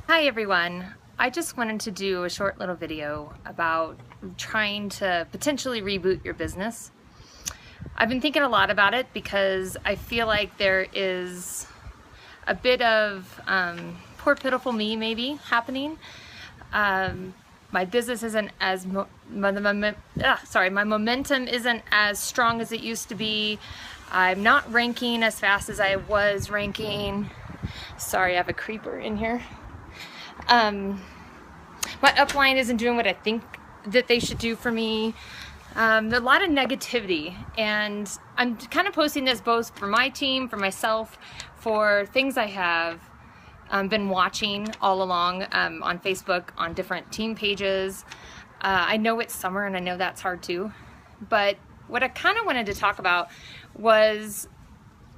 Hi everyone. I just wanted to do a short little video about trying to potentially reboot your business. I've been thinking a lot about it because I feel like there is a bit of poor pitiful me maybe happening. My business isn't as my momentum isn't as strong as it used to be. I'm not ranking as fast as I was ranking. Sorry, I have a creeper in here. My upline isn't doing what I think that they should do for me. There's a lot of negativity, and I'm kind of posting this both for my team, for myself, for things I have been watching all along on Facebook, on different team pages. I know it's summer and I know that's hard too, but what I kind of wanted to talk about was,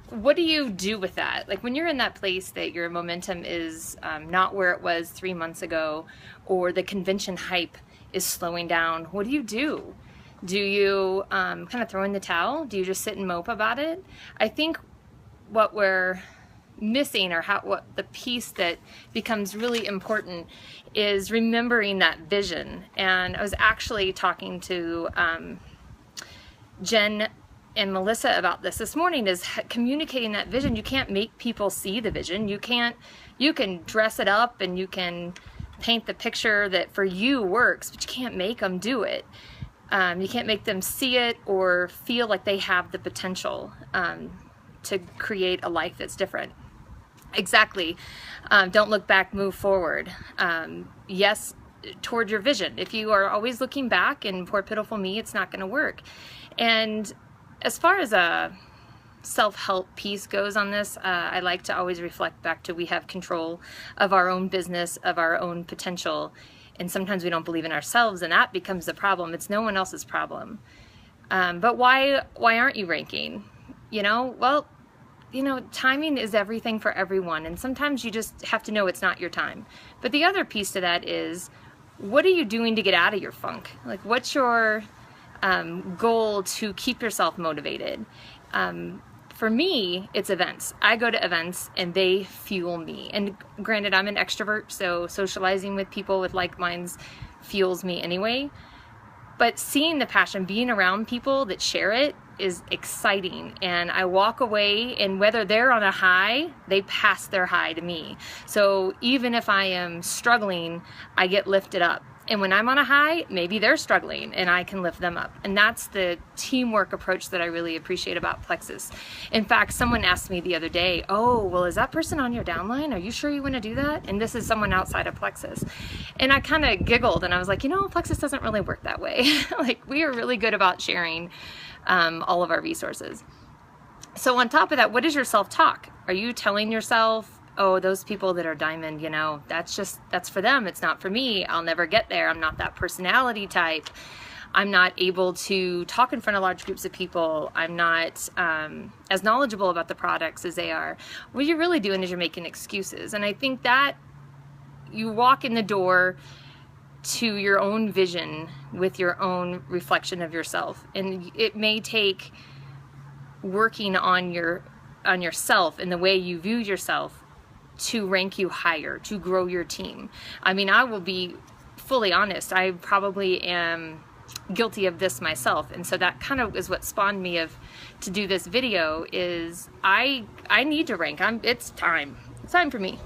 what do you do with that? Like when you're in that place that your momentum is not where it was 3 months ago, or the convention hype is slowing down, what do you do? Do you kind of throw in the towel? Do you just sit and mope about it? I think what we're missing, or what the piece that becomes really important, is remembering that vision. And I was actually talking to Jen and Melissa about this morning, is communicating that vision. You can't make people see the vision. You can dress it up and you can paint the picture that for you works, but you can't make them do it. You can't make them see it or feel like they have the potential to create a life that's different. Exactly. Don't look back, move forward. Yes, toward your vision. If you are always looking back and poor pitiful me, it's not going to work. And as far as a self-help piece goes on this, I like to always reflect back to we have control of our own business, of our own potential, and sometimes we don't believe in ourselves, and that becomes the problem. It's no one else's problem. But why aren't you ranking? Well, timing is everything for everyone, and sometimes you just have to know it's not your time. But the other piece to that is, what are you doing to get out of your funk? Like, what's your goal to keep yourself motivated? For me, it's events. I go to events and they fuel me. And granted, I'm an extrovert, so socializing with people with like minds fuels me anyway. But seeing the passion, being around people that share it, is exciting. And I walk away, and whether they're on a high, they pass their high to me. So even if I am struggling, I get lifted up. And when I'm on a high, maybe they're struggling and I can lift them up. And that's the teamwork approach that I really appreciate about Plexus. In fact, someone asked me the other day, oh, well, is that person on your downline? Are you sure you want to do that? And this is someone outside of Plexus. And I kind of giggled and I was like, Plexus doesn't really work that way. Like, we are really good about sharing all of our resources. So on top of that, what is your self-talk? Are you telling yourself, oh, those people that are diamond, that's for them, it's not for me, I'll never get there, I'm not that personality type, I'm not able to talk in front of large groups of people, I'm not as knowledgeable about the products as they are? What you're really doing is you're making excuses. And I think that you walk in the door to your own vision with your own reflection of yourself, and it may take working on yourself and the way you view yourself to rank you higher, to grow your team. I mean, I will be fully honest, I probably am guilty of this myself, and so that kind of is what spawned me to do this video. Is I need to rank. It's time for me.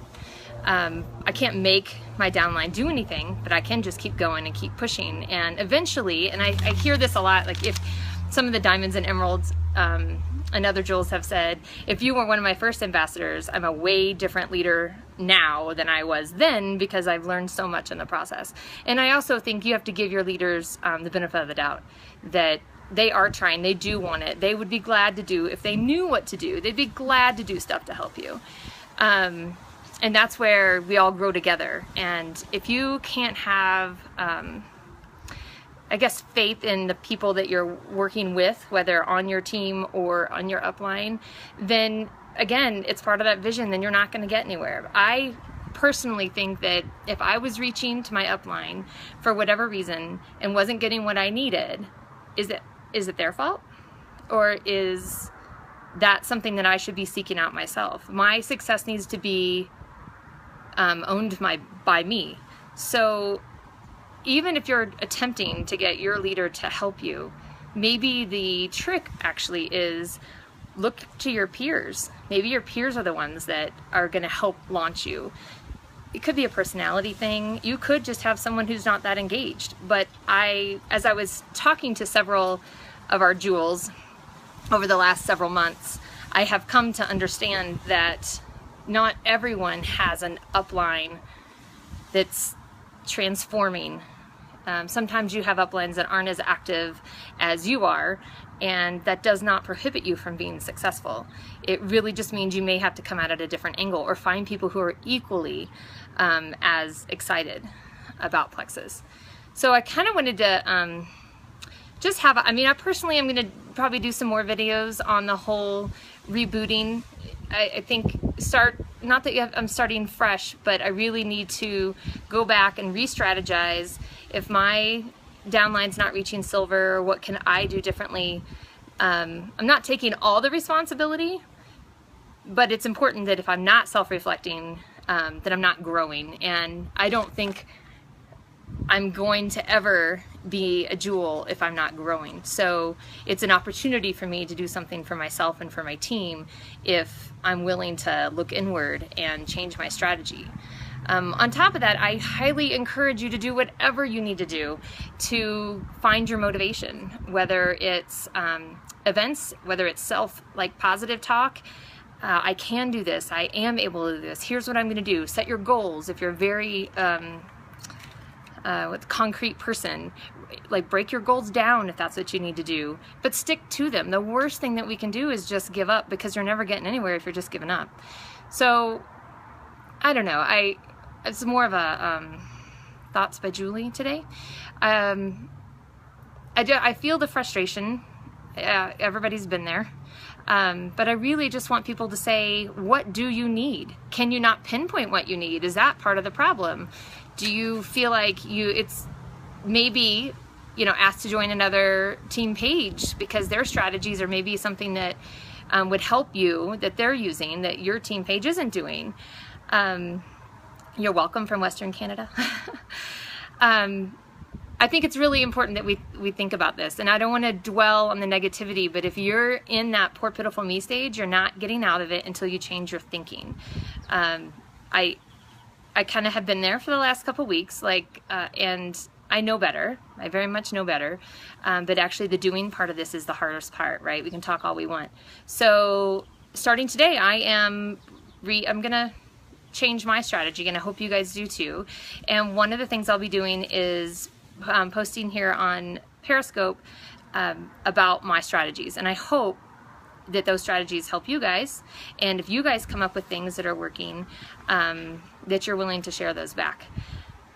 I can't make my downline do anything, but I can just keep going and keep pushing, and eventually, and I hear this a lot, like if some of the diamonds and emeralds and other jewels have said, if you were one of my first ambassadors, I'm a way different leader now than I was then, because I've learned so much in the process. And I also think you have to give your leaders the benefit of the doubt that they are trying, they do want it, they would be glad to do, if they knew what to do, they'd be glad to do stuff to help you. And that's where we all grow together. And if you can't have I guess faith in the people that you're working with, whether on your team or on your upline, then again, it's part of that vision, then you're not going to get anywhere. I personally think that if I was reaching to my upline for whatever reason and wasn't getting what I needed, is it their fault? Or is that something that I should be seeking out myself? My success needs to be owned by me. So even if you're attempting to get your leader to help you, maybe the trick actually is look to your peers. Maybe your peers are the ones that are going to help launch you. It could be a personality thing. You could just have someone who's not that engaged. But as I was talking to several of our jewels over the last several months, I have come to understand that not everyone has an upline that's transforming. Sometimes you have uplines that aren't as active as you are, and that does not prohibit you from being successful. It really just means you may have to come at it at a different angle or find people who are equally as excited about Plexus. So I kind of wanted to just have, I personally am going to probably do some more videos on the whole rebooting. I think not that I'm starting fresh, but I really need to go back and re-strategize. If my downline's not reaching silver, what can I do differently? I'm not taking all the responsibility, but it's important that if I'm not self-reflecting, that I'm not growing. And I don't think I'm going to ever be a jewel if I'm not growing. So it's an opportunity for me to do something for myself and for my team if I'm willing to look inward and change my strategy. On top of that, I highly encourage you to do whatever you need to do to find your motivation, whether it's events, whether it's positive talk. I can do this. I am able to do this. Here's what I'm going to do. Set your goals. If you're a very concrete person, break your goals down if that's what you need to do, but stick to them. The worst thing that we can do is just give up, because you're never getting anywhere if you're just giving up. So I don't know. It's more of a thoughts by Julie today. I feel the frustration. Everybody's been there. But I really just want people to say, what do you need? Can you not pinpoint what you need? Is that part of the problem? Do you feel like it's maybe, asked to join another team page because their strategies are maybe something that would help you, that they're using, that your team page isn't doing? You're welcome from Western Canada. I think it's really important that we think about this, and I don't want to dwell on the negativity, but if you're in that poor pitiful me stage, you're not getting out of it until you change your thinking. I kind of have been there for the last couple weeks, and I know better. I very much know better, but actually the doing part of this is the hardest part, right? We can talk all we want. So starting today, I'm gonna change my strategy, and I hope you guys do too. And one of the things I'll be doing is posting here on Periscope about my strategies, and I hope that those strategies help you guys, and if you guys come up with things that are working, that you're willing to share those back.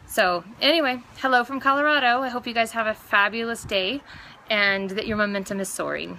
So anyway, hello from Colorado. I hope you guys have a fabulous day and that your momentum is soaring.